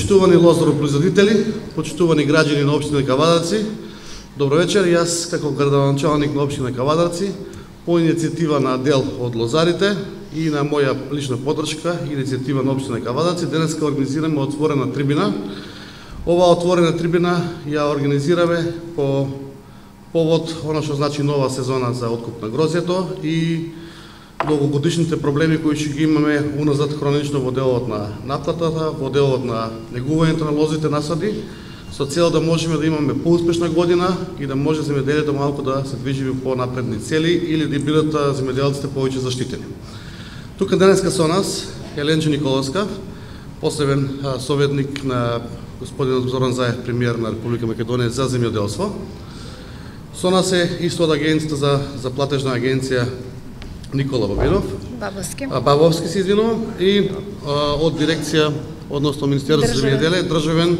Почитувани лозаропроизводители, почитувани граѓани на општина Кавадарци, добро вечер. Јас како градоначалник на општина Кавадарци, по иницијатива на дел од лозарите и на моја лична поддршка, иницијатива на општина Кавадарци, денеска организираме отворена трибина. Оваа отворена трибина ја организираме по повод она што значи нова сезона за откуп на грозјето и многогодишните проблеми кои ќе ги имаме уназад хронично во делот на нафтата, во делот на негувањето на лозите насади, со цел да можеме да имаме поуспешна година и да може земјоделието малку да се движи по напредни цели или да бидат земјоделците повеќе заштитени. Тука денеска со нас е Ленче Николовска, посебен советник на господинот Зоран Заев, премиер на Република Македонија за земјоделство. Со нас е исто од агенцијата за платежна агенција Никола Бабинов. Бабовски се извинувам. И од дирекција, односно Министерство за земјоделие, државен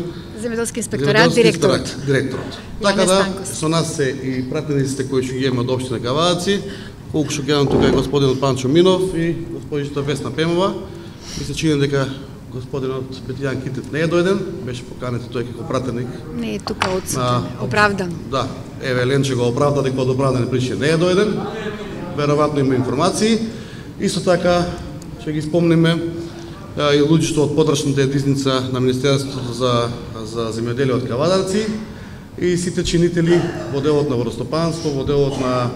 земјоделски инспекторат, директорот. Така да, со нас се и пратениците кои ќе ги имаме од општина Кавадарци, колку што гледам тука е господинот Панчо Минов и господината Весна Пемова. Ми се чини дека господинот Бетијан Китев не е дојден, беше поканет тој како пратеник. Не е тука отсутен, оправдано. Да, еве Ленче го оправда дека од оправдани причини не е дојден. Веројатно има информации. Исто така ќе ги спомниме и луѓето од подрачната единица на Министерството за земјоделие од Кавадарци и сите чинители во делот на водостопанство, во делот на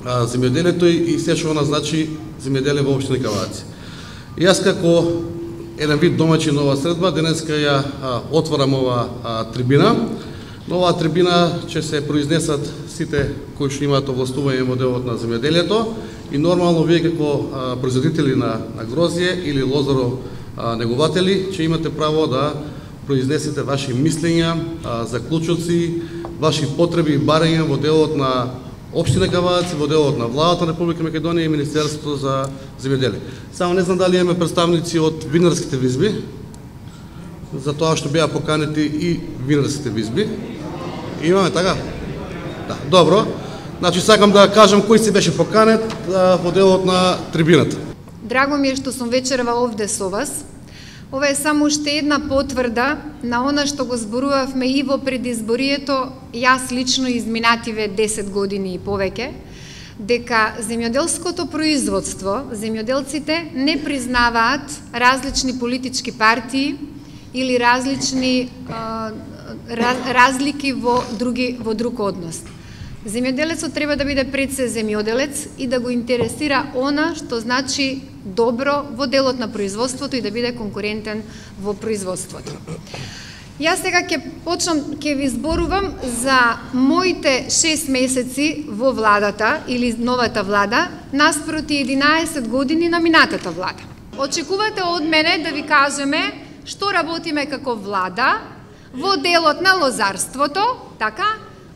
земјоделието и се што она значи земјоделие во општина Кавадарци. Јас како еден вид домаќин на оваа средба денеска ја отварам оваа трибина. На оваа трибина ќе се произнесат сите кои што имаат овластување во делот на земјоделието и нормално вие како производители на грозје или лозаро негователи ќе имате право да произнесете ваши мислења, заклучоци, ваши потреби и барања во делот на општина Кавадарци, во делот на владата на Република Македонија и Министерството за земјоделие. Само не знам дали имаме представници од винарските визби, за тоа што беа поканети и винарските визби. Имаме така? Да, добро. Значи сакам да кажам кој се беше поканет во делот на трибината. Драго ми е што сум вечерва овде со вас. Ова е само уште една потврда на она што го зборувавме и во предизборието, јас лично изминативе 10 години и повеќе, дека земјоделското производство, земјоделците не признаваат различни политички партии или различни разлики во друг однос. Земјоделецот треба да биде пред се земјоделец и да го интересира она што значи добро во делот на производството и да биде конкурентен во производството. Јас сега ќе ви зборувам за моите 6 месеци во владата или новата влада наспроти 11 години на минатата влада. Очекувате од мене да ви кажеме што работиме како влада во делот на лозарството, така,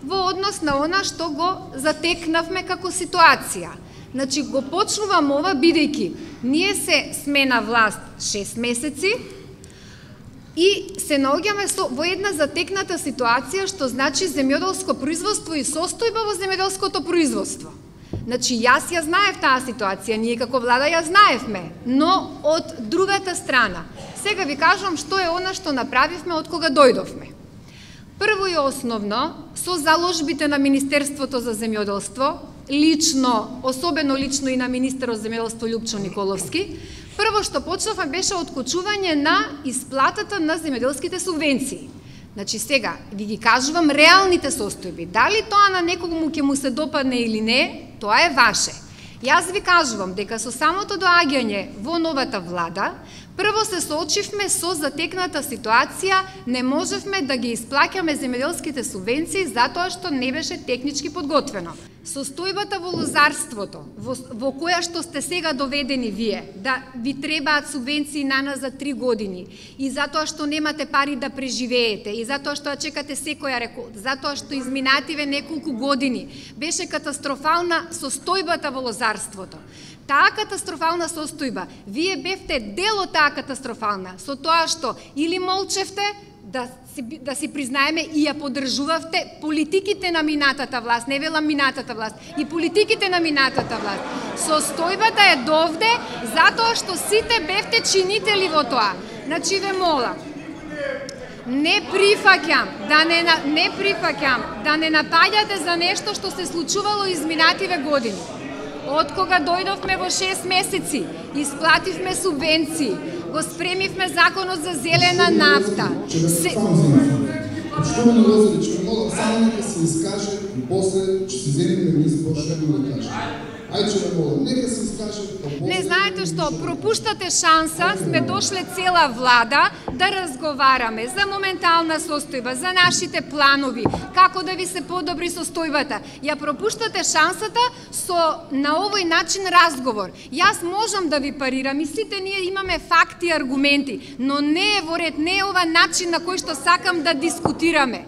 во однос на она што го затекнавме како ситуација. Значи, го почнувам ова бидејќи ние се смена власт 6 месеци и се наоѓаме во една затекната ситуација, што значи земјоделско производство и состојба во земјоделското производство. Значи, јас ја знаев таа ситуација, ние како влада ја знаевме, но од другата страна. Сега ви кажувам што е она што направивме од кога дојдовме. Прво и основно, со заложбите на Министерството за земјоделство, лично, особено лично и на министерот за земјоделство Љупчо Николовски, прво што почнавме беше откочување на исплатата на земјоделските субвенции. Значи сега, ви ги кажувам реалните состојби. Дали тоа на некому ќе му се допадне или не, тоа е ваше. Јас ви кажувам дека со самото доаѓање во новата влада, прво се соочивме со затекната ситуација, не можевме да ги исплаќаме земјоделските субвенции затоа што не беше технички подготвено. Состојбата во лозарството, во која што сте сега доведени вие, да ви требаат субвенции за 3 години и затоа што немате пари да преживеете и затоа што чекате секоја реколта, затоа што изминативе неколку години беше катастрофална состојбата во лозарството. Таа катастрофална состојба, вие бевте дел од таа катастрофална, со тоа што или молчевте, да си признаеме и ја поддржувавте политиките на минатата власт, не велам минатата власт, и политиките на минатата власт. Состојбата е довде затоа што сите бевте чинители во тоа. Значи ве молам. Не прифаќам да не напаѓате за нешто што се случувало изминативе години. Од кога дојдовме во 6 месеци, исплативме субвенции, го спремивме законот за зелена нафта. Што ме навозили, молам, само нека се изкаже и после ќе се земиме на избор што да каже. Ајде ме молам, нека се изкаже. Не знаете што, пропуштате шанса, сме дошле цела влада да разговараме за моментална состојба, за нашите планови, како да ви се подобри состојбата. Ја пропуштате шансата со на овој начин разговор. Јас можам да ви парирам и сите ние имаме факти и аргументи, но не е во ред, не е ова начин на кој што сакам да дискутираме.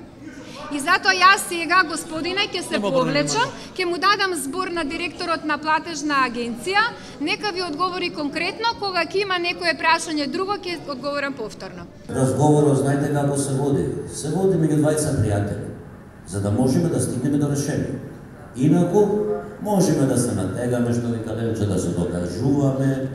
И затоа јас сега, господине, ќе се повлечам, ќе му дадам збор на директорот на платежна агенција, нека ви одговори конкретно, кога ќе има некое прашање друго, ќе одговорам повторно. Разговорот, знаете како се води? Се води меѓу двајца пријатели, за да можеме да стигнеме до решение. Инаку, можеме да се натегаме, што ви кажем, да се докажуваме.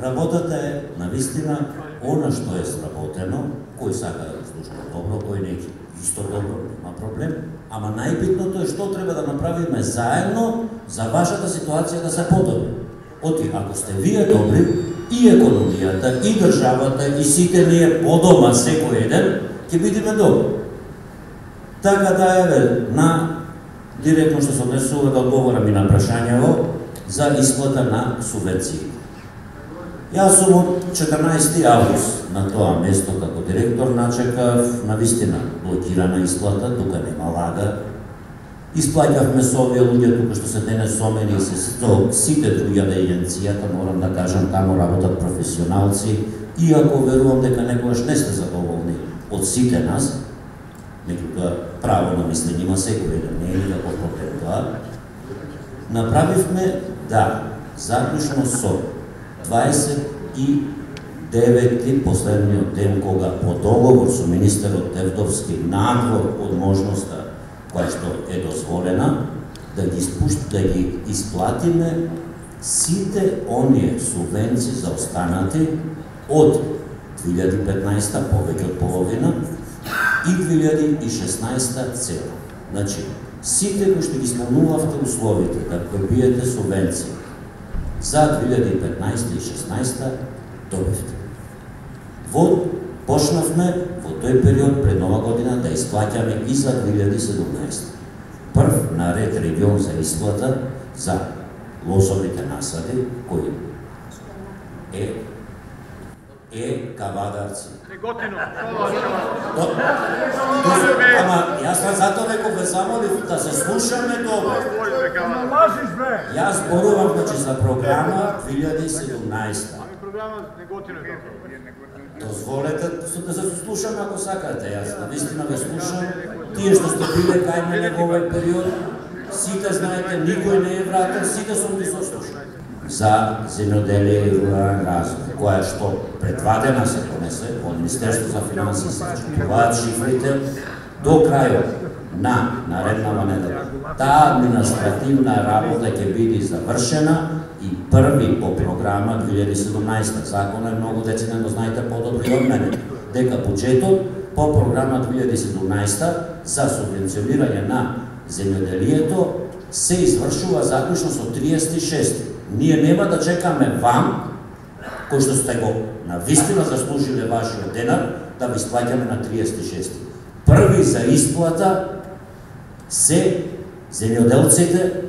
Работата е, навистина, она што е сработено, кој сака да слуша добро, кој не исто добро, нема проблем, ама најбитното е што треба да направиме заедно за вашата ситуација да се подобри. Оти, ако сте вие добри, и економијата, и државата, и сите ние по дома секој еден, ќе бидеме добри. Така да еве, на директно што се однесува да одговорам и на прашањево за исплата на субвенциите. Јас сум од 14 август на тоа место како директор начекав навистина блокирана исплата, тука нема лага. Исплаќавме со овие луѓе тука што се денес сомени и сите други од агенцијата, морам да кажам, таму работат професионалци, иако верувам дека некогаш не сте задоволни од сите нас, меѓутоа право на мислење има секој, не е никаков проблем тоа. Направивме, да, заклучно со 29 последниот ден, кога по договор со министерот Тевдовски надвор од можноста која што е дозволена, да ги исплатиме сите оние субвенции за останати од 2015 повеќе од половина и 2016 цела. Значи, сите кои што ги исполнувавте условите да добиете субвенции за 2015 и 2016 добивте. Почнавме во тој период пред нова година да исплаќаме и за 2017. Прв на ред регион за исплата за лозовите насади, кои е Кавадарци. Неготино. Ама јас затоа некој ве замолив да се слушаме добро. Јас зборувам значи за програма 2017. Програма Неготино. Дозволете да се слушаме ако сакате. Јас навистина ве слушам. Тие што сте биле кај мене во овој период, сите знаете, никој не е вратен, сите сум ги сослушал. За земјоделие и рурален развој, која што предвадена се понесе во Министерство за финансии, се чекуваат шифрите до крајот на нареднава недела. Таа административна работа ќе биде завршена и први по програма 2017. Законот е многу дециден, но знаете подобро од мене, дека буџетот по програма 2017 за субвенционирање на земјоделието се извршува заклучно со 36. Ние нема да чекаме вам, кои што сте го навистина заслужиле вашиот денар, да ви исплаќаме на 36. Први за исплата се земјоделците,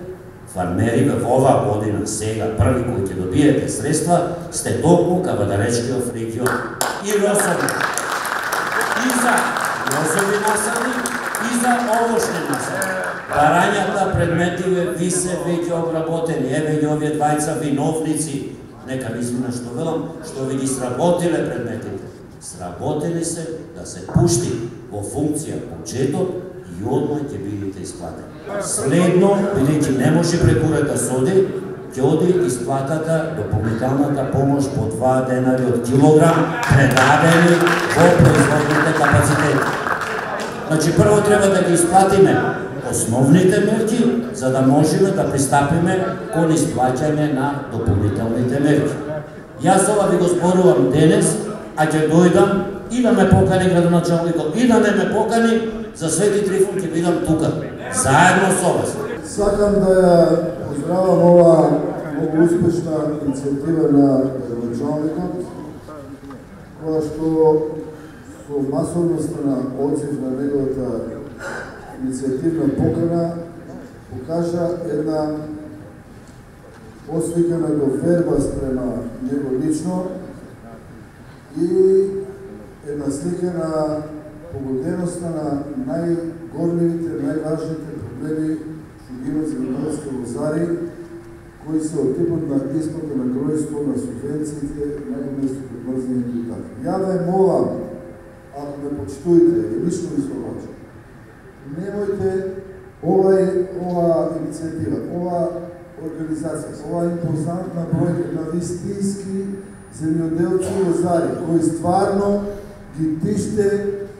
фармериве во оваа година, сега први кои ќе добиете средства, сте токму Кавадаречкиот регион и Росови. И за Росови насади, и за овошни насади. Барањата, предметиве, ви се веќе обработени, еве ги овие двајца виновници, нека ми извина што велам, што ви ги сработиле предметите. Сработени се да се пушти во функција буџетот и одма ќе бидете исплатени. Следно, бидејќи не може преку река соди, ќе оди исплатата, дополнителната помош по 2 денари од килограм, предадени во производните капацитети. Значи, прво треба да ги исплатиме основните мерки, за да можеме да пристапиме кон исплаќање на дополнителните мерки. Јас ова ви го зборувам денес, а ќе дојдам и да ме покани градоначалникот, и да не ме покани, за Свети Трифун ќе бидам тука, заедно со вас. Сакам да ја поздравам ова многу успешна иницијатива на градоначалникот, која што со масовноста на одзив на неговата иницијативна покана покажа една освикана доверба спрема него лично и една слика на погоденоста на најгорливите, најважните проблеми што ги имат земјоделски лозари, кои се од типот на исплата на гројство, на субвенциите, најместо предмрзањето и така. Ја да ја молам, ако ме почитувате, и лично ви слобачам, немојте ова иницијатива, ова организација, ова импозантна бројка на вистински земјоделци и лозари, кои стварно ги тиште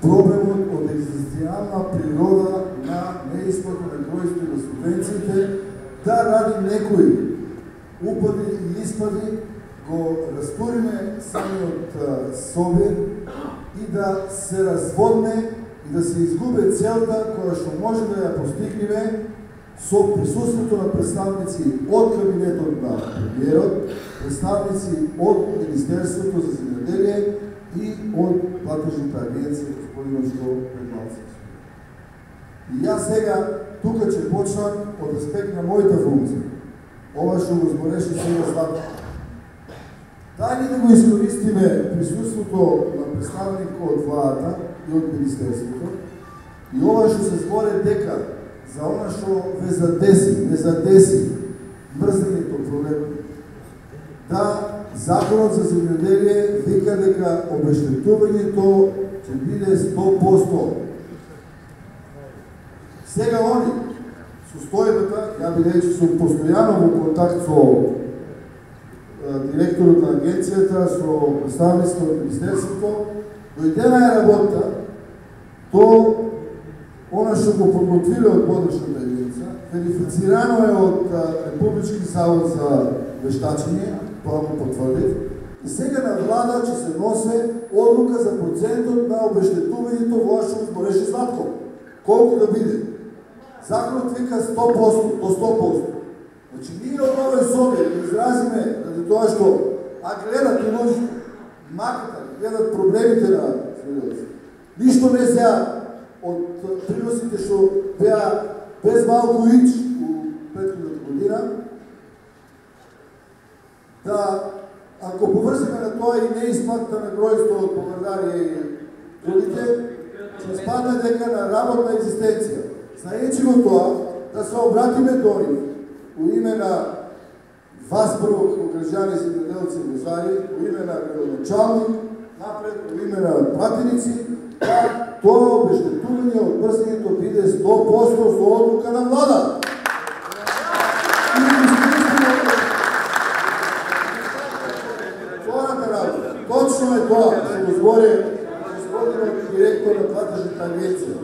проблемот од екзистенцијална природа на неисплата на гројство и на субвенциите, да ради некои упади и испади го растуриме самиот себе и да се разводне и да се изгубе целта која што може да ја постигнеме со присуството на представници од кабинетот на премиерот, представници од Министерството за земјоделие и од платежната агенција, господинот што пред малце. И јас сега тука ќе почнам од аспект на мојата функција. Ова што го збореше сега Златко. Дај да го искористиме присуството на представникот од владата и од Министерството и ова што се зборе дека за она што ве задеси мрзањето проблем, да Законот за земјоделие вика дека обештетувањето ќе биде 100%. Сега они, со стојбата, ја бидејќи сум постојано во контакт со директорот на агенцијата, со представниците од Министерството, дојдена е работа, то она што го подготвиле од подршната единица, верифицирано е од Републички завод за вештачење, тоа го потврдив, и сега на влада ќе се носе одлука за процентот на обештетувањето во што збореше Златко. Колку да биде? Законот вика 100%, до 100%. Значи, ние од овој соби да изразиме, заради тоа што, гледат и лоши, маката, гледат проблемите на земјоделците. Ништо не сега од приносите што беа без малку ич у претходната година, да, ако поврзиме на тоа и неисплата на гројство од поврдарија и другите, ќе спадне дека на работна екзистенција. Знаејќи го тоа, да се обратиме до нив, у име на вас прво како граѓани, земјоделци и лозари, у име на градоначалник, напред, у име на пратеници, да тоа обештетување од мрзањето биде 100% со одлука на влада. Втората работа, точно е тоа, што го збори господинот директор на платежната агенција,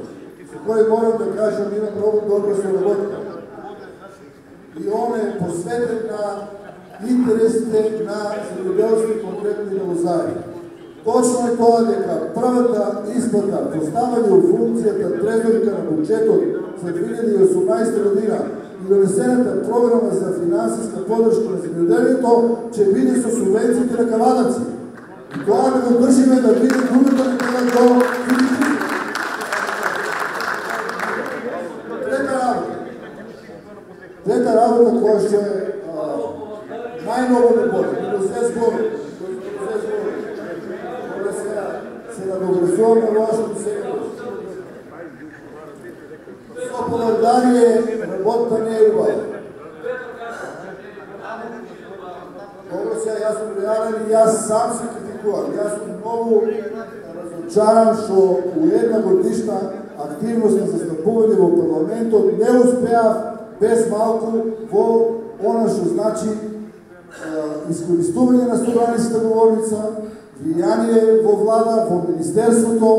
со кој морам да кажам има многу добра соработка. И он е посветен на интересите на земјоделците, конкретни на лозари. Точно е тоа дека првата исплата, поставање у функцијата трезорика на буџетот за 2018 година и донесената програма за финансиска подршка на земјоделието ќе биде со субвенциите на кавадаци. И тоа да го држиме да биде другата некада до финансиска. Трета работа која што е најмногу не боли, но се збори. Се надогресуваме вашето сега. Со поврдање работа не е убава. Добро сега, јас сум реален и јас сам се критикувам. Јас сум многу разочаран што у една годишна активност на застапување во парламентот не успеав без малку во она што значи искористување на собраницата говорница, влијание во влада, во Министерството,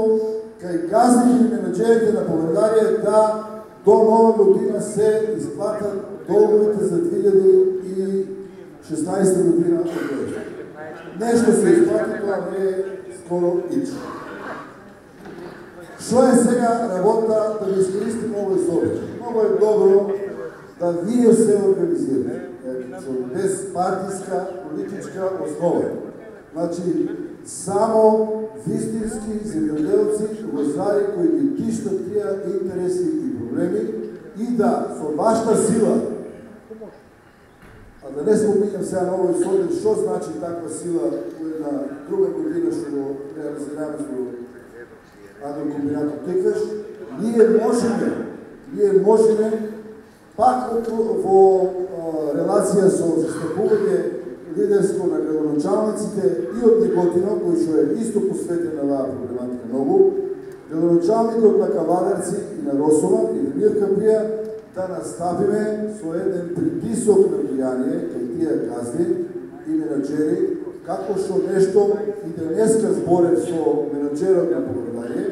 кај газните и менеджерите на поврдарија да до нова година се исплатат долговите за 2016 година. Нешто се исплати, тоа не е скоро ич. Што е сега работа да го искористим овој собор? Много е добро да вие се организирате, без партijska, политичка основа. Значи, само вистински земјоделци, лозари кои ги тиштат тия интереси и проблеми и да со вашата сила, а да не споминам сега на овој собор, што значи таква сила една друга година што го реализираме со агрокомбинатот Теквеш, ние можеме пак во релација со застапување лидерство на градоначалниците и од Неготино, кој што е исто посветен на оваа проблематика многу, градоначалникот на Кавадарци и на Росова и Мир Каприја да наставиме со еден притисок на влијание кај тие газди и менаџери, како што нешто и денеска зборев со менаџерот на Погребање,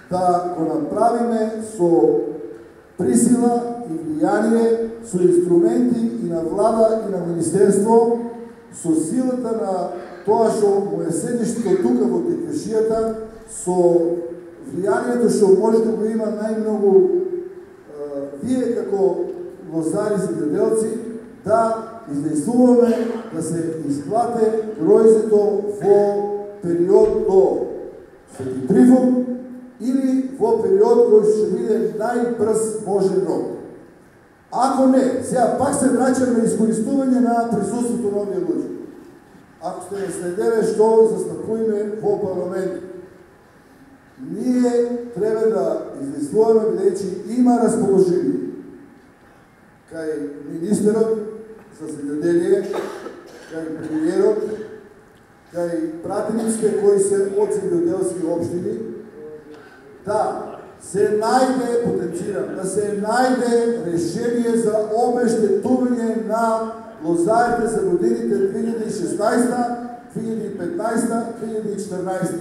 да го направиме со присила и влијание, со инструменти и на влада и на министерство, со силата на тоа што му е седиштето тука во Теквешијата, со влијанието што може да го има најмногу вие како лозари земјоделци, да издействуваме да се исплате гројзето во период до Свети Трифон или во период кој ќе биде најбрз можен рок. Ако не, сега пак се враќаме на искористување на присуството на овие луѓе. Ако сте не следеле што застапуваме во парламент, ние треба да издействуваме, бидејќи има расположение кај министерот за земјоделие, кај премиерот, кај пратениците кои се од земјоделски општини, да се најде, потенцирам, да се најде решение за обештетување на лозарите за годините 2016, 2015, 2014.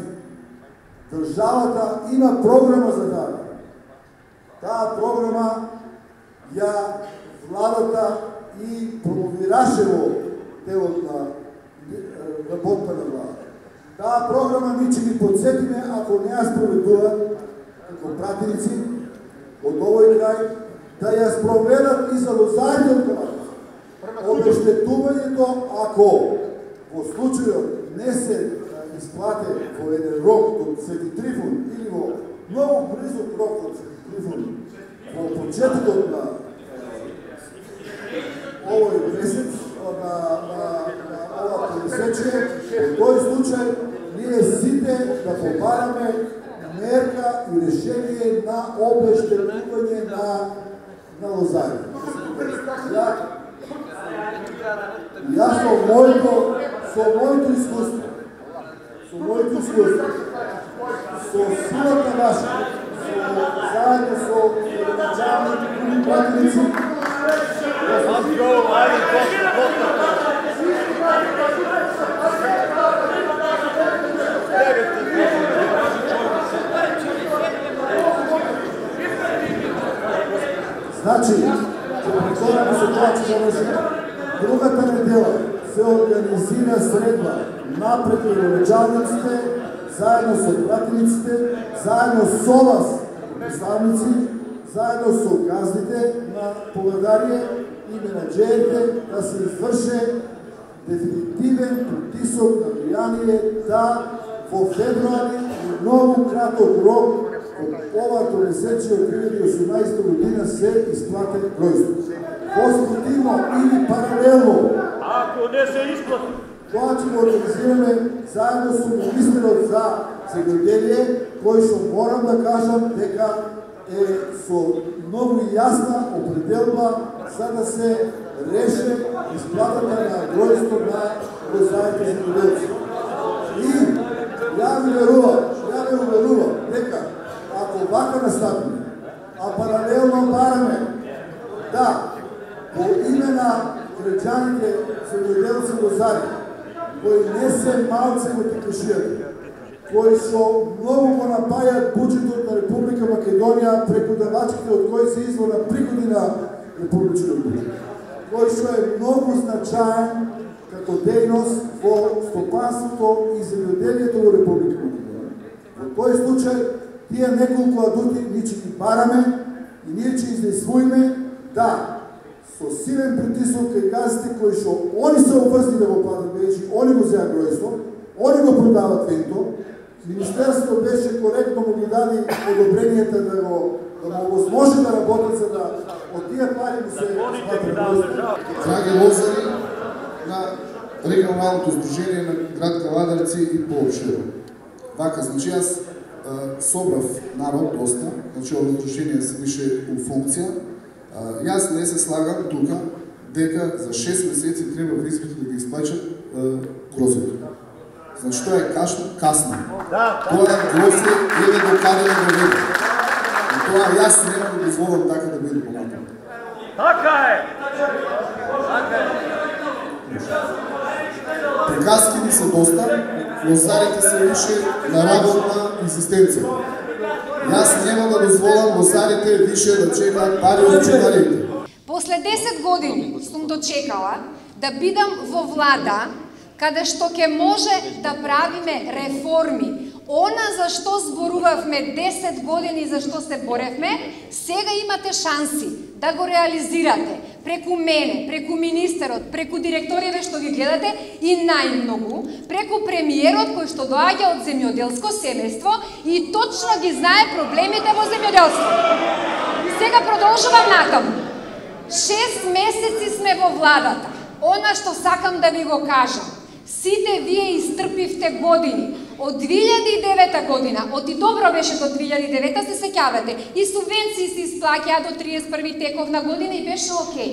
Државата има програма за таа. Таа програма ја владата и промовираше во делот на работа на влада. Таа програма ни ќе ги подсетиме ако не ја спроведуваат како пратеници од овој крај, да ја спроведат и за лозарите од Кавадарци. Обештетувањето, ако во случајот не се исплате во еден рок од Свети Трифон или во многу близок рок од Свети Трифон во почетокот на овој месец, на ова пресече, во тој случај ние сите да побараме мерка и решение на обештетување на лозари. Јас со моето искуство, со силата наша, заедно со началните пратеници, значи, претвораме се тоа че завршим. Другата недела се организира средба напред градоначалниците, заедно со пратениците, заедно со вас, представници, заедно со газдите на Погребање и менаџерите, да се изврше дефинитивен притисок на влијание да во февруари и многу краток рок од оваа тромесечие од 2018 година се исплате гројзото. Поспротивно или паралелно, ако не се исплати, тоа ќе го организираме заедно со министерот за земјоделие, кој што морам да кажам дека е со многу јасна определба за да се реше исплатата на гројзото на лозарите земјоделци. И ја ви уверувам дека ако вака наставиме, а паралелно бараме да по име на граѓаните земјоделци лозари, кои не се малце во Теквешијата, кои што многу го напајат буџетот на Република Македонија преку давачките од кои се извора приходи на републичкиот буџет, кој што е многу значаен како дејност во стопанството и земјоделието во Република Македонија. Во тој случај тие неколку адути ние ќе ги бараме и ние ќе изнесвоиме да со силен притисок кај газите кои што они се обврзни да го платат бежи, они го зеа гројство, они го продават венто. Министерството беше коректно, му ги даде одобрението да му возможи да работат, за да од тие пари му се сплатат. Драги лозари на регионалното сдружение на град Кавадарци и пообширо. Вака, значи аз собрав народ доста, значи ово сдружение се више у функција. Јас не се слагам тука дека за 6 месеци треба виспите да ги исплачат грозето. Значи тоа е касно. Тоа е грозе еде до каде да доведе. И тоа јас нема да дозволам така да биде понатаму. Така е! Приказки ни се доста, лозарите се више на работна инсистенција. Јас нема да дозволам лозарите више да чекаат пари од чекарите. После 10 години сум дочекала да бидам во влада каде што ќе може да правиме реформи. Она за што зборувавме 10 години, за што се боревме, сега имате шанси да го реализирате преку мене, преку министерот, преку директориве што ги гледате и најмногу, преку премиерот кој што доаѓа од земјоделско семејство и точно ги знае проблемите во земјоделството. Сега продолжувам натаму. 6 месеци сме во владата. Она што сакам да ви го кажам. Сите вие изтрпивте години. Од 2009 година, од и добро беше до 2009, се сеќавате, и субвенции се исплаќаа до 31 тековна година и беше окей.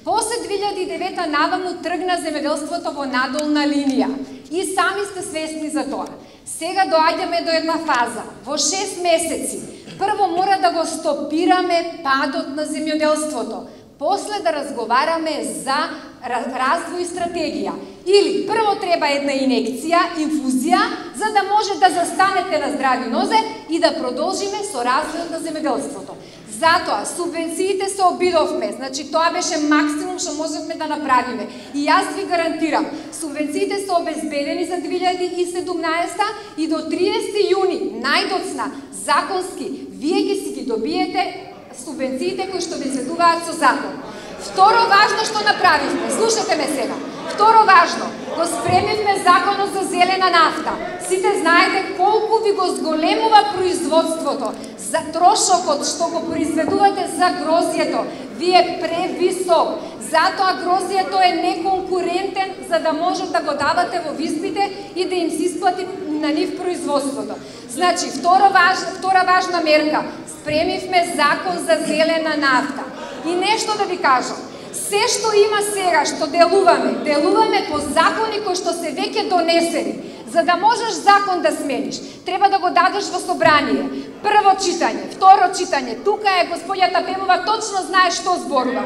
После 2009 наваму тргна земјоделството во надолна линија и сами сте свесни за тоа. Сега доаѓаме до една фаза. Во 6 месеци прво мора да го стопираме падот на земјоделството. После да разговараме за развој и стратегија. Или прво треба една инекција, инфузија, за да може да застанете на здрави нозе и да продолжиме со развојот на земјоделството. Затоа субвенциите се обидовме, значи тоа беше максимум што можевме да направиме. И јас ви гарантирам, субвенциите се обезбедени за 2017 и до 30 јуни, најдоцна, законски, вие ги си ги добиете субвенциите кои што ви следуваат со закон. Второ важно што направивме, слушате ме сега. Второ важно, го спремивме законот за зелена нафта. Сите знаете колку ви го зголемува производството. За трошокот што го произведувате за грозјето ви е превисок. Затоа грозјето е неконкурентен за да може да го давате во виспите и да им се исплати на нив производството. Значи, втора важна мерка, спремивме закон за зелена нафта. И нешто да ви кажам, се што има сега, што делуваме по закони кои што се веќе донесени. За да можеш закон да смениш, треба да го дадеш во собрание. Прво читање, второ читање, тука е господјата Бемова, точно знае што зборува.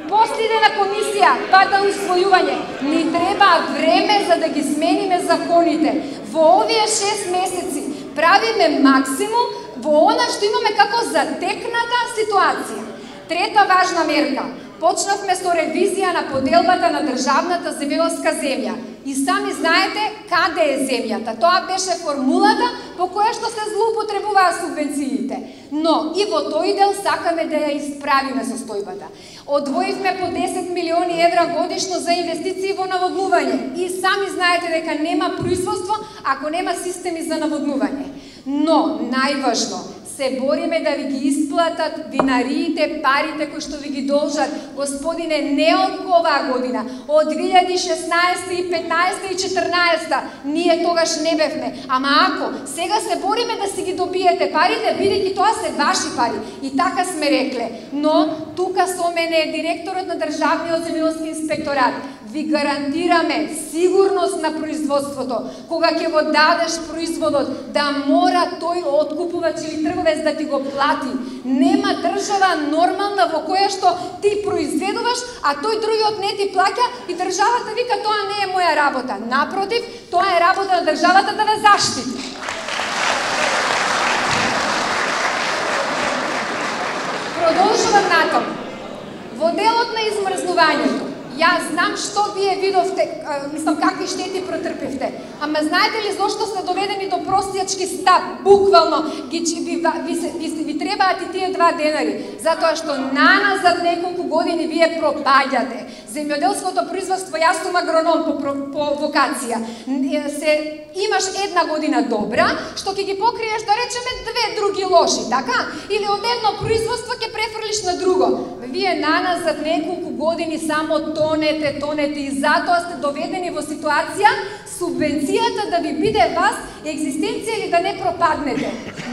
После на комисија, па да усвојување, ни треба време за да ги смениме законите. Во овие 6 месеци правиме максимум во она што имаме како затекната ситуација. Трета важна мерка. Почнавме со ревизија на поделбата на државната земјоделска земја. И сами знаете каде е земјата. Тоа беше формулата по која што се злоупотребуваа субвенциите. Но и во тој дел сакаме да ја исправиме состојбата. Одвоивме по 10 милиони евра годишно за инвестиции во наводнување. И сами знаете дека нема производство ако нема системи за наводнување. Но најважно, се бориме да ви ги исплатат винариите парите кои што ви ги должат. Господине, не од оваа година, од 2016 и 15 и 14 ние тогаш не бевме. Ама ако сега се бориме да си ги добиете парите, бидејќи тоа се ваши пари. И така сме рекле. Но тука со мене е директорот на Државниот земјоделски инспекторат. Ви гарантираме сигурност на производството. Кога ќе го дадеш производот, да мора тој откупувач или трговец да ти го плати. Нема држава нормална во која што ти произведуваш, а тој другиот не ти плаќа и државата вика тоа не е моја работа. Напротив, тоа е работа на државата да ве заштити. Продолжувам натаму. Во делот на измрзнувањето, Јас знам што вие видовте, мислам какви штети протрпевте. Ама знаете ли зошто сте доведени до простијачки стап? Буквално ви требаат и тие 2 денари, затоа што наназад неколку години вие пропаѓате. Земјоделското производство, јас сум агроном по вокација. Имаш 1 година добра, што ќе ги покриеш, да речеме, 2 други лоши, така? Или од едно производство ќе префрлиш на друго. Вие наназад неколку години само тонете и затоа сте доведени во ситуација субвенцијата да ви биде вас екзистенција или да не пропаднете.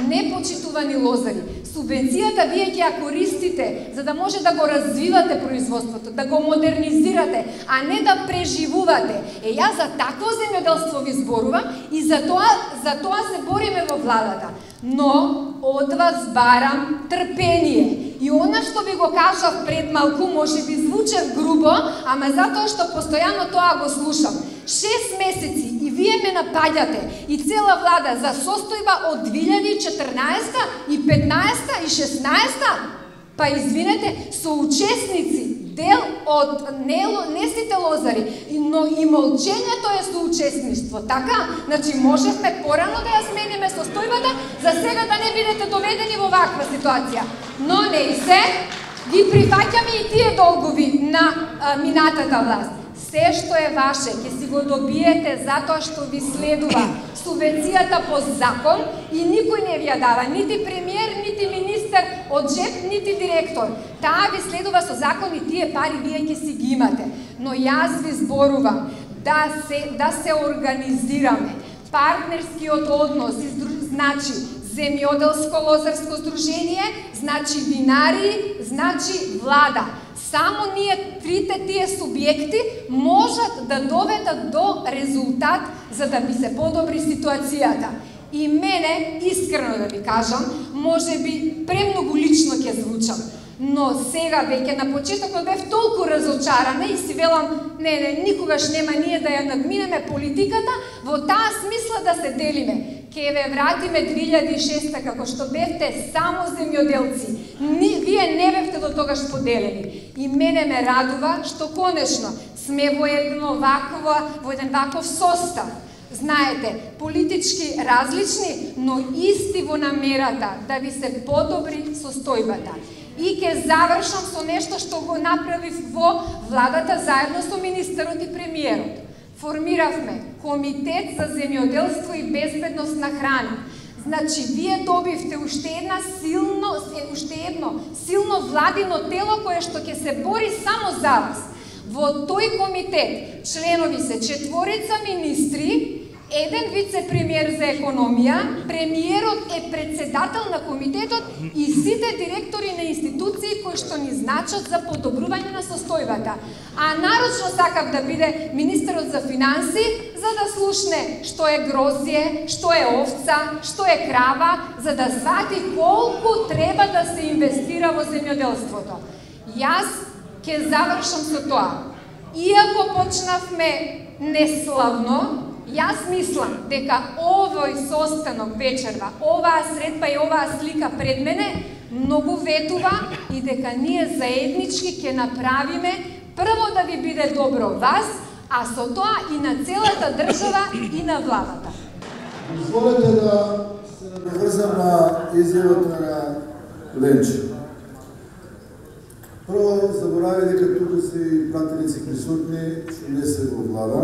Непочитувани лозари, субвенцијата вие ќе ја користите за да може да го развивате производството, да го модернизирате, а не да преживувате. Јас за такво земјоделство ви зборувам и за тоа се бориме во владата. Но од вас барам трпение. И она што ви го кажав пред малку, може би звучев грубо, ама затоа што постојано тоа го слушам. 6 месеци и вие ме напаѓате и цела влада за состојба од 2014 и 15 и 16, па извинете, соучесници, дел од не сите лозари, но и молчењето е соучесништво, така? Значи можевме порано да ја смениме состојбата, за сега да не бидете доведени во ваква ситуација. Но не и се, ги прифаќаме и тие долгови на минатата власт. Се што е ваше, ќе си го добиете затоа што ви следува субвенцијата по закон и никој не ви ја дава, нити премиер, нити министер од джеп, нити директор. Таа ви следува со закон и тие пари вие ќе си ги имате. Но јас ви зборувам да се организираме. Партнерскиот однос, значи земјоделско-лозарско здружение, значи винари, значи влада. Само ние трите тие субјекти можат да доведат до резултат за да би се подобри ситуацијата. И мене, искрено да ви кажам, може би премногу лично ќе звучам, но сега веќе на почетокот бев толку разочарана и си велам, не, никогаш нема ние да ја надминеме политиката во таа смисла да се делиме. Ке ве вратиме 2006 како што бевте само земјоделци. Вие не бевте до тогаш поделени. И мене ме радува што конечно сме во еден ваков состав. Знаете, политички различни, но исти во намерата да ви се подобри состојбата. И ќе завршам со нешто што го направив во владата заедно со министерот и премиерот. Формиравме Комитет за земјоделство и безбедност на храна. Значи, вие добивте уште едно силно владино тело кое што ќе се бори само за вас. Во тој комитет членови се 4 министри, 1 вице-премиер за економија, премиерот е председател на комитетот и сите директори на институции кои што ни значат за подобрување на состојбата. А нарочно сакав да биде министерот за финанси, за да слушне што е грозје, што е овца, што е крава, за да свати колку треба да се инвестира во земјоделството. Јас ќе завршам со тоа. Иако почнавме неславно, јас мислам дека овој состанок вечерва, оваа средба и оваа слика пред мене многу ветува и дека ние заеднички ќе направиме прво да ви биде добро вас, а со тоа и на целата држава и на владата. Дозволете да се наврзам на изјавата на Ленче. Прво, заборави дека тука се и пратеници присутни, што не се во влада.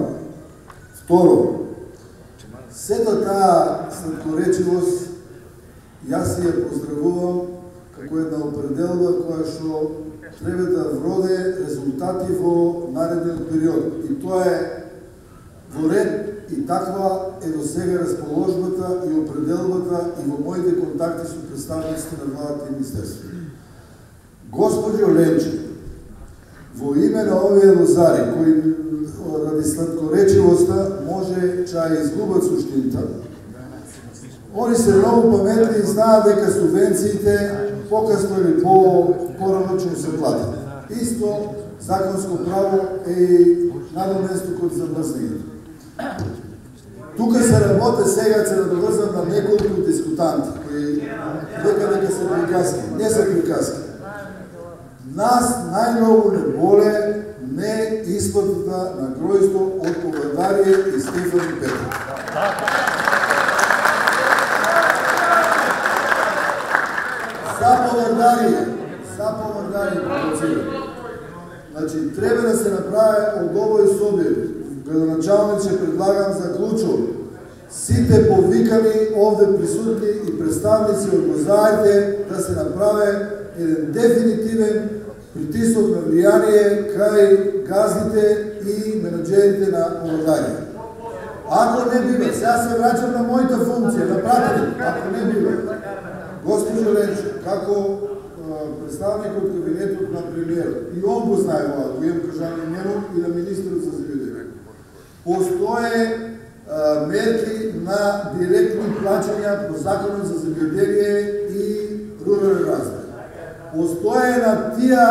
Второ, сета таа сладкоречивост, јас ја поздравувам како една определба која што треба да вроде резултати во наредниот период. И тоа е во ред и таква е до сега расположбата и определбата и во моите контакти со представниците на владата и министерството. Господјо Ленче, во име на овие лозари кои ради сладкоречивоста може ча изгубат суштината, они се многу паметни и знаат дека субвенциите покасно или порано ќе се платат. Исто законско право е и надоместо код замрзнењето. Тука се работи сега, се надоврзам на неколку дискутанти кои дека се приказки. Не се приказки. Нас најмногу не боле не исплатата на гројство од Повардарија и Стефан и Петра. За Повардарија, значи, треба да се направи од овој собир, градоначалниче предлагам заклучок, сите повикани овде присутни и представници од лозарите да се направи еден дефинитивен притисок на влијание кај газите и менеджерите на Повардарија. Ако не бива, сега се враќам на мојата функција, на пратеник, ако не бива, госпожо Ленчо, како представник од кабинетот на премиерот, и он го знае ова, го имам кажано нему и на министерот за земјоделие. Постоje мерки на директни плаќања по законот за земјоделие и рурален развој. Постоje на тие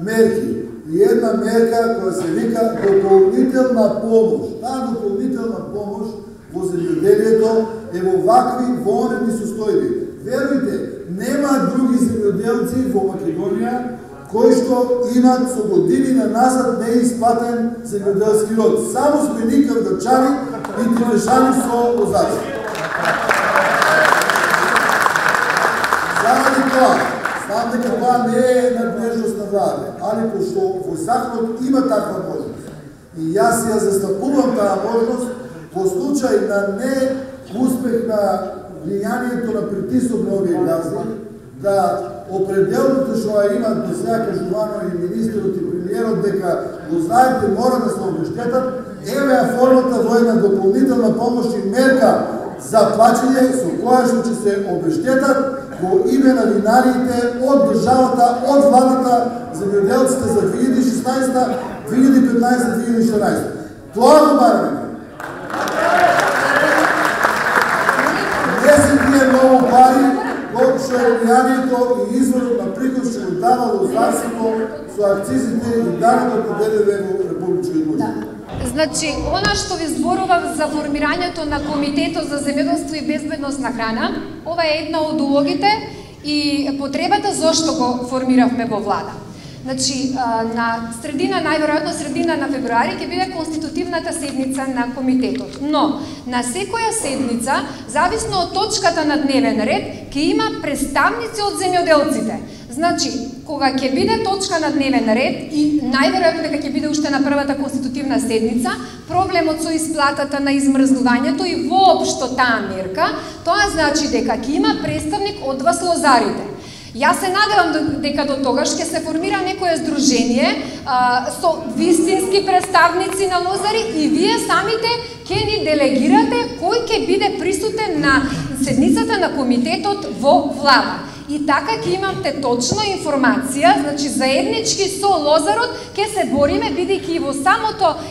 мерки и една мерка која се вика дополнителна помош. Таа дополнителна помош во земјоделието е во вакви вонредни состојби. Верујте, нема други земјоделци во Македонија кои што имат со години на назад неисплатен земјоделски род. Само сме ни кавдарчани и тилешани со лозарство. Заради тоа, знам дека тоа не е надлежност на влада, али пошто во законот има таква можност. И јас ја застапувам таа можност во случај на неуспех на влијанието на притисок на овие газди, да определното што имат до сега кажувано и министерот и премиерот дека лозарите мора да се обештетат, еве ја формата во една дополнителна помош и мерка за плаќање со која што ќе се обештетат во име на винариите од државата, од владата, земјоделците за 2016, 2015, 2014. Тоа го бараме. Не се тие многу пари, колку што е влијанието и изворот на приход што го дава лозарството со акцизите и данокот на ДДВ во републичко имуќество. Значи, она што ви зборував за формирањето на Комитетот за земјоделство и безбедност на храна, ова е една од улогите и потребата зошто го формиравме во влада. Значи, на средина, најверојатно средина на февруари ќе биде конститутивната седница на комитетот. Но, на секоја седница, зависно од точката на дневен ред, ќе има представници од земјоделците. Значи, кога ќе биде точка на дневен ред и најверојатно дека ќе биде уште на првата конститутивна седница, проблемот со исплатата на измрзнувањето и воопшто таа мерка, тоа значи дека ќе има представник од вас лозарите. Јас се надевам дека до тогаш ќе се формира некое здружение со вистински представници на лозари и вие самите ќе ни делегирате кој ќе биде присутен на седницата на комитетот во влада. И така ќе имате точна информација, значи заеднички со лозарот ќе се бориме, бидејќи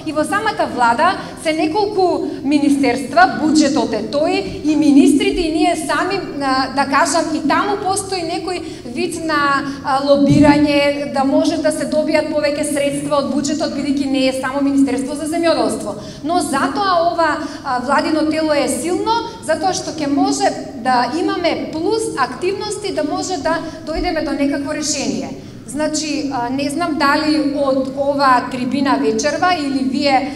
и во самата влада се неколку министерства, буџетот е тој и министрите и ние сами, да кажам, и таму постои некој вид на лобирање, да може да се добијат повеќе средства од буџетот, бидејќи не е само Министерство за земјоделство. Но затоа ова владино тело е силно, затоа што ќе може да имаме плюс активности, да може да дојдеме до некакво решение. Значи, не знам дали од ова трибина вечерва или вие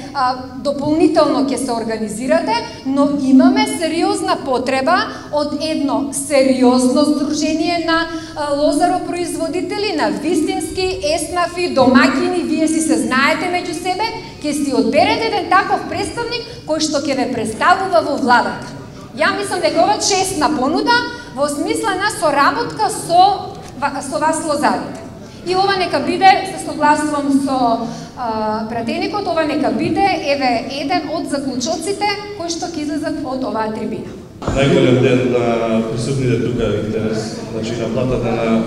дополнително ќе се организирате, но имаме сериозна потреба од едно сериозно здружение на лозаропроизводители, на вистински еснафи, домакини, вие си се знаете меѓу себе, ќе си одберете еден таков представник кој што ќе ве представува во владата. Ја мислам дека ова честна понуда во смисла на соработка со вас лозарите. И ова нека биде, се согласувам со пратеникот, ова нека биде еве еден од заклучоците кои што ќе излезат од оваа трибина. Најголем ден на присутните тука денес, значи на платата на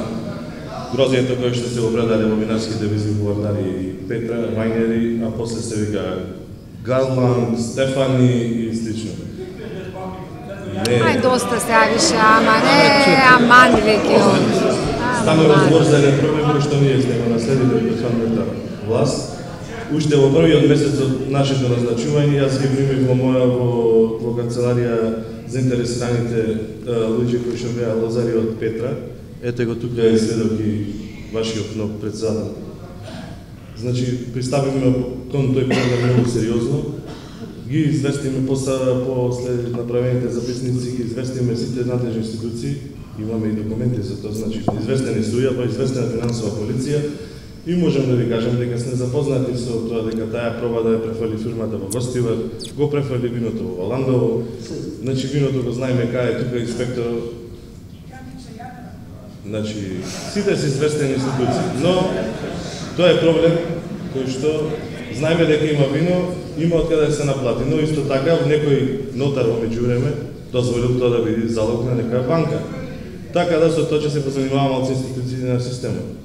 грозието кој што се обрададе во винарските визи Повардари и Петра, Вајнери, а после се вика Галман, Стефани и слично. Ај доста се авише, ама не, аман веќе. Стана разбор за еден проблем кој што ние сме го наследили од претходната власт. Уште во првиот месец од нашето назначување, јас ги примив во канцеларија заинтересираните луѓе кои што беа лозари од Петра. Ете го тука е сведок и вашиот нов председател. Значи, приставиме кон тој проблем многу сериозно, ги известиме после направените записници, ги известиме сите надлежни институции, имаме и документи за тоа, значи, известени СУЈА, известена финансова полиција, и можем да ви кажем дека сме запознати со тоа дека таа проба да ја префали фирмата во Гостивар, го префали виното во Ландово, значи виното го знаеме кај е тука инспектор. Значи, сите се известени институции, но тоа е проблем кој што знаеме дека има вино, има од каде се наплати, но исто така некој нотар во меѓувреме дозволил тоа да биде залог на некоја банка. Така да со тоа ќе се позанимаваме од институциите на системот.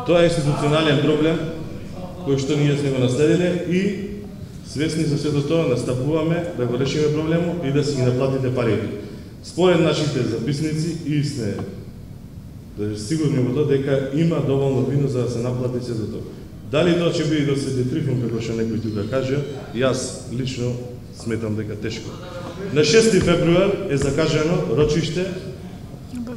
Тоа е институционален проблем кој што ние сме го наследиле и свесни за сето тоа настапуваме да го решиме проблемот и да си ги наплатите парите. Според нашите записници и сме сигурни во тоа дека има доволно вино за да се наплати сето тоа. Дали тоа ќе биде до Свети Трифун, како што некој тука кажа, јас лично сметам дека тешко. На 6 февруар е закажано рочиште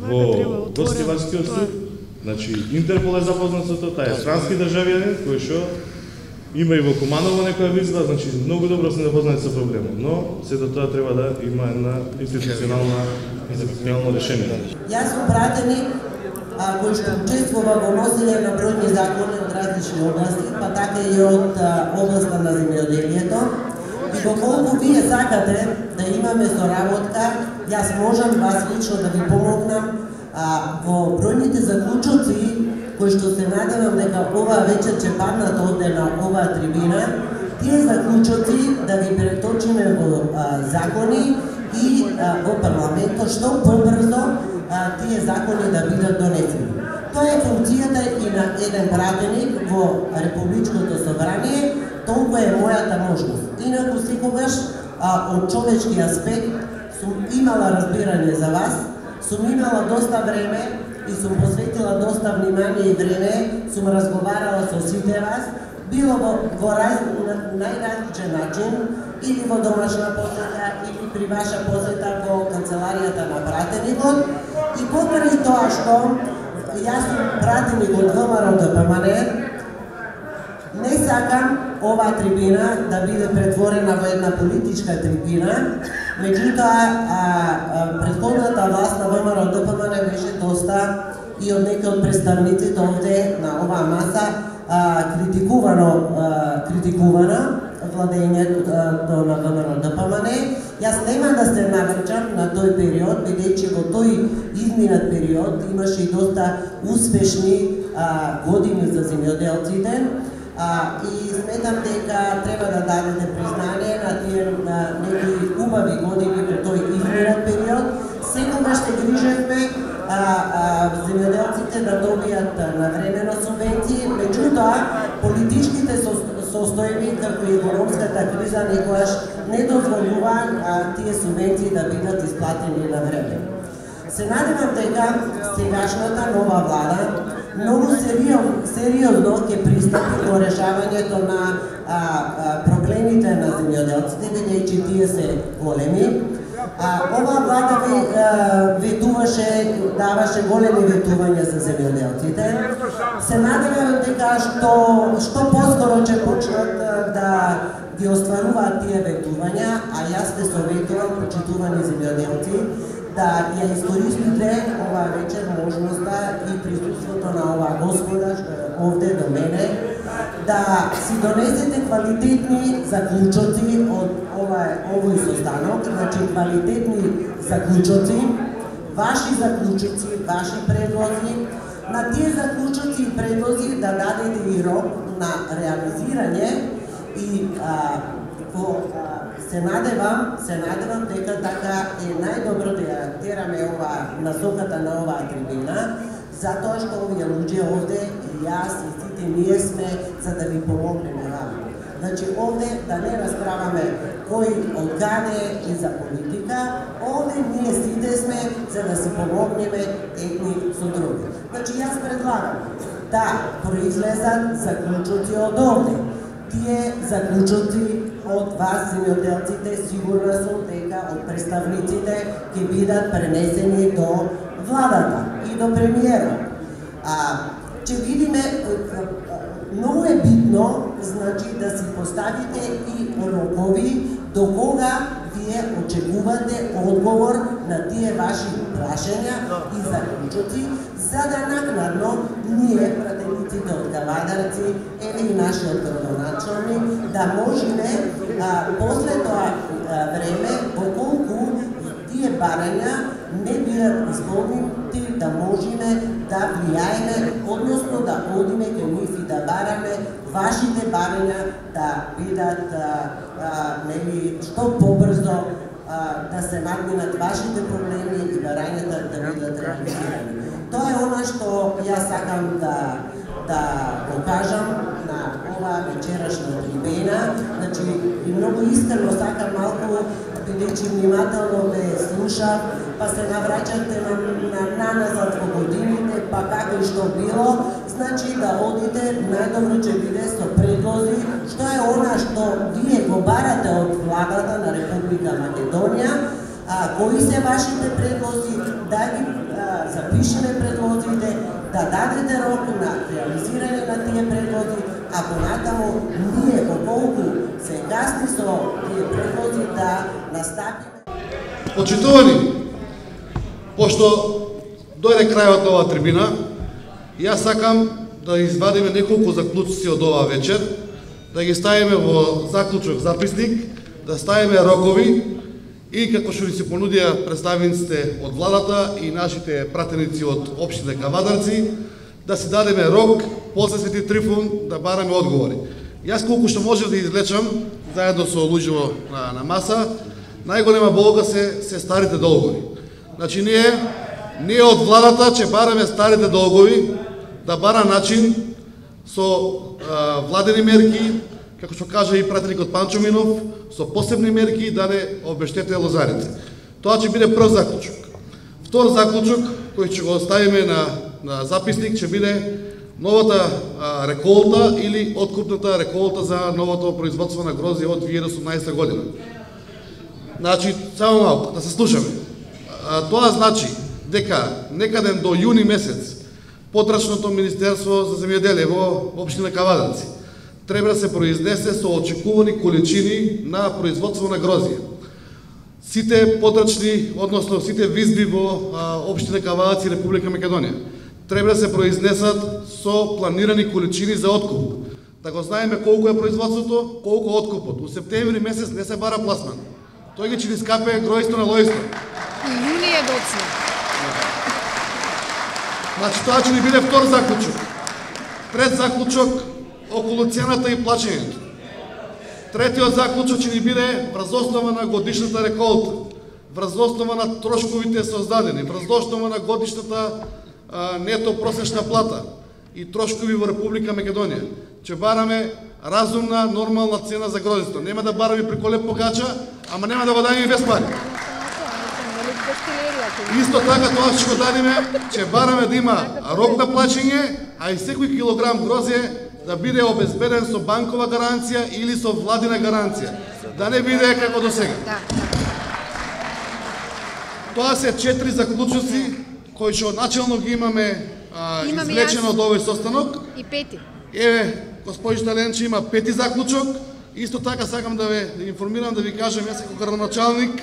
во Гостиварскиот суд. Значи, Интерпол е запознат со тоа, таа е странски државјанин, кој што има и во Куманово некоја визба, значи многу добро сме запознати со проблемот, но сето тоа треба да има една институционално решение. Јас сум пратеник кој што учествува во носење на бројни закони од различни области, па така и од областа на земјоделието. И доколку вие сакате да имаме соработка, јас можам вас лично да ви помогнам во бројните заклучоци кои што се надевам дека оваа вечер ќе паднат овде на оваа трибина, тие заклучоци да ги преточиме во закони и во парламентот што побрзо тие закони да бидат донесени. Тоа е функцијата и на еден пратеник во Републичкото собрание, толку е мојата можност. Инаку секогаш од човечки аспект сум имала разбирање за вас, сум имала доста време и сум посветила доста внимание и време, сум разговарала со сите вас, било во најразличен начин, или во домашна посета, или при ваша посета во канцеларијата на пратеникот, и покрај тоа што јас сум пратеник од ВМРО ДПМН, не сакам оваа трибина да биде претворена во една политичка трибина, меѓутоа претходната власт на ВМРО ДПМН беше доста и од некои од представниците овде на оваа маса критикувана владењето на ВМРО ДПМН. Јас нема да се наврчам на тој период, бидејќи во тој изминат период имаше и доста успешни години за земјоделците. И сметам дека треба да дадете признание на тие некои убави години во тој изминат период. Секогаш се грижевме земјоделците да добијат навремено субвенции, меѓутоа политичките состојби како и економската криза некојаш не дозволуваат тие субвенции да бидат исплатени на време. Се надевам дека сегашната нова влада многу сериозно ќе пристапи до решавањето на проблемите на земјоделците, бидејќи тие се големи. Оваа влада даваше големи ветувања за земјоделците. Се надевам дека што поскоро ќе почнат да ги остваруваат тие ветувања, а јас ве советувам, почитувани земјоделци, да ја искористите оваа вечер можноста и присуството на оваа господа овде до мене, да си донесете квалитетни заклучоци од овој состанок, значи квалитетни заклучоци, ваши заклучоци, ваши предлози, на тие заклучоци и предлози да дадете и рок на реализирање и се надевам дека така е најдобро да ја тераме насоката на оваа трибина, затоа што овие луѓе овде и јас и сите ние сме за да ви помогнеме вам. Значи овде да не расправаме кој од каде и за политика, овде ние сите сме за да си помогнеме едни со други. Значи јас предлагам да произлезат заклучоци од овде. Тие заклучоци од вас, земјоделците, сигурна сум дека од представниците ќе бидат пренесени до владата и до премиерот. Ќе видиме, многу е битно, значи, да си поставите и рокови до кога вие очекувате одговор на тие ваши прашања и заклучоци, за да накнадно ние, пратениците од Кавадарци, или нашиот градоначалник, да можеме после тоа време, околку тие барања не бидат исполнити, да можеме да влијаеме, односно да одиме кај нив и да бараме вашите барања да бидат што побрзо да се надминат вашите проблеми и барањата да бидат реализирани. Тоа е она што јас сакам да го кажам на ова вечерашна трибена. Значи, и многу искрено сакам малку, бидејќи внимателно ме слушав, па се навраќате на назад во годините, па како и што било, значи да одите, најдобро ќе биде со предлози, што е она што вие го барате од владата на Република Македонија, кои се вашите предлози, да ги запишеме предлозите, да дадете рок на реализирање на тие предлози, а понатаму ние околку се касни со тие предлози да настапиме. Почитувани, пошто дојде крајот на оваа трибина, јас сакам да извадиме неколку заклучоци од оваа вечер, да ги ставиме во заклучок записник, да ставиме рокови и како што ни се понудија представниците од владата и нашите пратеници од општина Кавадарци, да си дадеме рок после Свети Трифун да бараме одговори. Јас колку што можев да излечам, заедно со луѓето на маса, најголема болка се старите долгови. Значи ние од владата ќе бараме старите долгови, да бара начин со владени мерки, како што кажа и пратеникот Панчо Минов, со посебни мерки да не обештете лозарите. Тоа ќе биде прв заклучок. Втор заклучок, кој ќе го оставиме на записник, ќе биде новата реколта или откупната реколта за новото производство на грозје од 2018 година. Значи, само малку, да се слушаме. Тоа значи дека некаден до јуни месец потрачното Министерство за земјоделие во општина Кавадарци треба да се произнесе со очекувани количини на производство на грозје. Сите потрачни, односно сите визби во општина Кавадарци и Република Македонија треба да се произнесат со планирани количини за откуп. Да го знаеме колку е производството, колку откупот. У септември месец не се бара пласман. Тој ги ќе скапе гројство на лојство. И јуни е доцна. Значи тоа ќе ни биде втор заклучок. Трет заклучок околу цената и плачењето. Третиот заклучок ќе ни биде врз основа на годишната реколта, врз основа на трошковите создадени, врз основа на годишната нето просечна плата и трошкови во Република Македонија. Ќе бараме разумна, нормална цена за грозјето. Нема да бараме преку леп погача, ама нема да го дадеме без пари. Исто така тоа ќе го дадеме, ќе бараме да има рок на плачење, а и секој килограм грозје да биде обезбеден со банкова гаранција или со владина гаранција. Да не биде како до сега. Тоа се 4 заклучоци кои што начално ги имаме извлечено од овој состанок. И пети. Еве, господица Ленче има 5 заклучок. Исто така сакам да ве информирам, да ви кажам, јас како градоначалник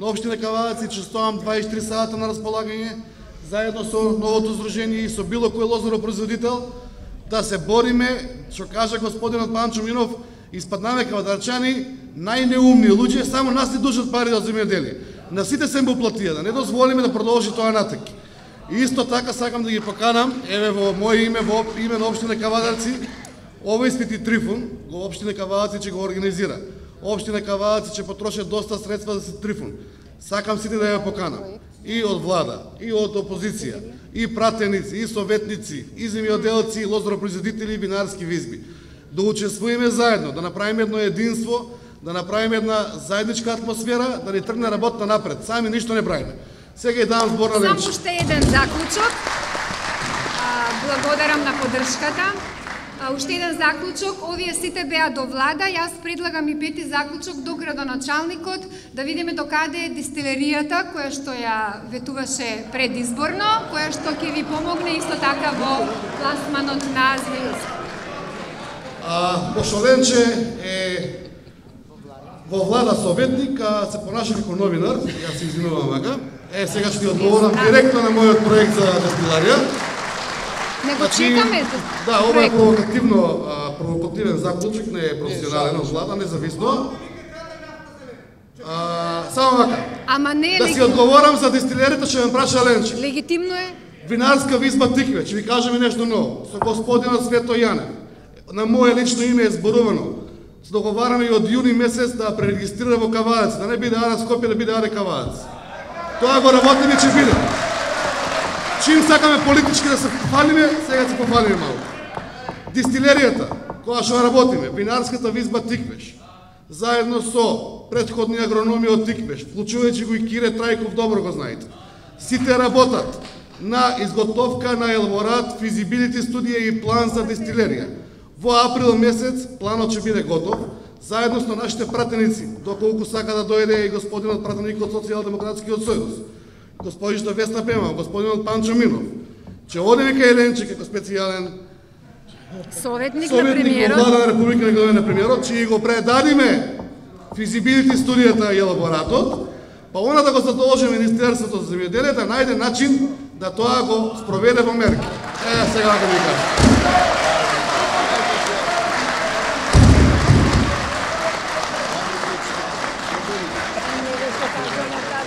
на општина Кавадарци чувствувам 23 сата на располагање, заедно со новото здружение и со било кој лозаропроизводител, да се бориме, што кажа господинот Панчо Минов, испаднаме кавадарчани најнеумни луѓе, само нас ни душат пари од земјоделие. На сите се им уплатија, да не дозволиме да продолжи тоа натаки. И исто така сакам да ги поканам, еве во моје име, во име на општина Кавадарци, овој Свети Трифун, го општина Кавадарци ќе го организира. Општина Кавадарци ќе потроши доста средства за Свети Трифун. Сакам сите да ја поканам. И од влада, и од опозиција, и пратеници, и советници, и земјоделци, и лозаропроизводители, и винарски визби. Да учествуваме заедно, да направиме едно единство, да направиме една заедничка атмосфера, да ни тргне работа напред. Сами ништо не правиме. Сега и давам збор на Ленче. Само уште еден заклучок. Благодарам на поддршката. Уште еден заклучок, овие сите беа до влада, јас предлагам и пети заклучок до градоначалникот, да видиме докаде е дистилеријата, која што ја ветуваше предизборно, која што ќе ви помогне исто така во пласманот на Змејовски. Пошто Ленче е во влада советник, а се понаша како новинар, јас се извинувам вака. Сега ќе ти одговорам директно на мојот проект за дестиларија. Не го чекаме. Да, ова е провокативен заклучок, не е професионален од влада, независно. Само вака. Ама не е да си одговорам за дестилеријата, ќе ме праша Ленче. Легитимно е. Винарска визба Тикве, ќе ви кажеме нешто ново. Со господинот Свето Јанев. На моје лично име е зборувано. Се договараме и од јуни месец да пререгистрира во Каваец, да не биде Ара Скопје, да биде Аре Каваец. Тоа го работиме, ќе биде. Чим сакаме политички да се пофалиме, сега се пофалиме малку. Дистилеријата, која што работиме, винарската визба Тиквеш, заедно со претходни агрономи од Тиквеш, вклучувајќи го и Кире Трајков, добро го знаете. Сите работат на изготовка на елаборат, физибилити студија и план за дистилерија. Во април месец планот ќе биде готов, заедно со нашите пратеници, доколку сака да дојде и господинот пратеник од Социјалдемократскиот сојуз, господинот Весна Пема, господинот Панчо Минов, ќе одиме кај Ленче како специјален советник на премиерот во влада на Република на премиерот, ќе го предадиме физибилити студијата и елаборатот, па она да го задолжи Министерството за земјоделие да најде начин да тоа го спроведе во мерки. Сега да ви кажам.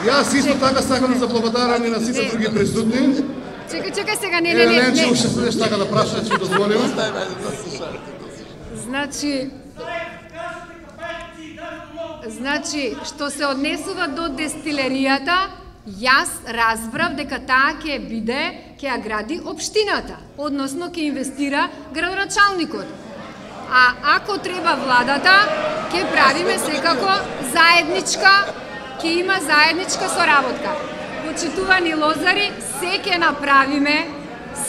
Јас исто така сакам да се благодарам и на сите други присутни. Чекај сега, не. Ленче уште се нешто така да праша, ќе дозволиме. Значи, што се однесува до дестилеријата, јас разбрав дека таа ќе биде, ќе ја гради општината, односно ќе инвестира градоначалникот. А ако треба владата, ќе правиме секако заедничка, ќе има заедничка соработка. Почитувани лозари, се ќе направиме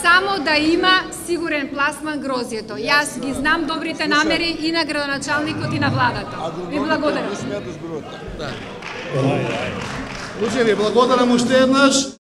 само да има сигурен пласман грозјето. Јас ги знам добрите намери и на градоначалникот и на владата. Ви благодарам. Луѓе, ви благодарам уште еднаш.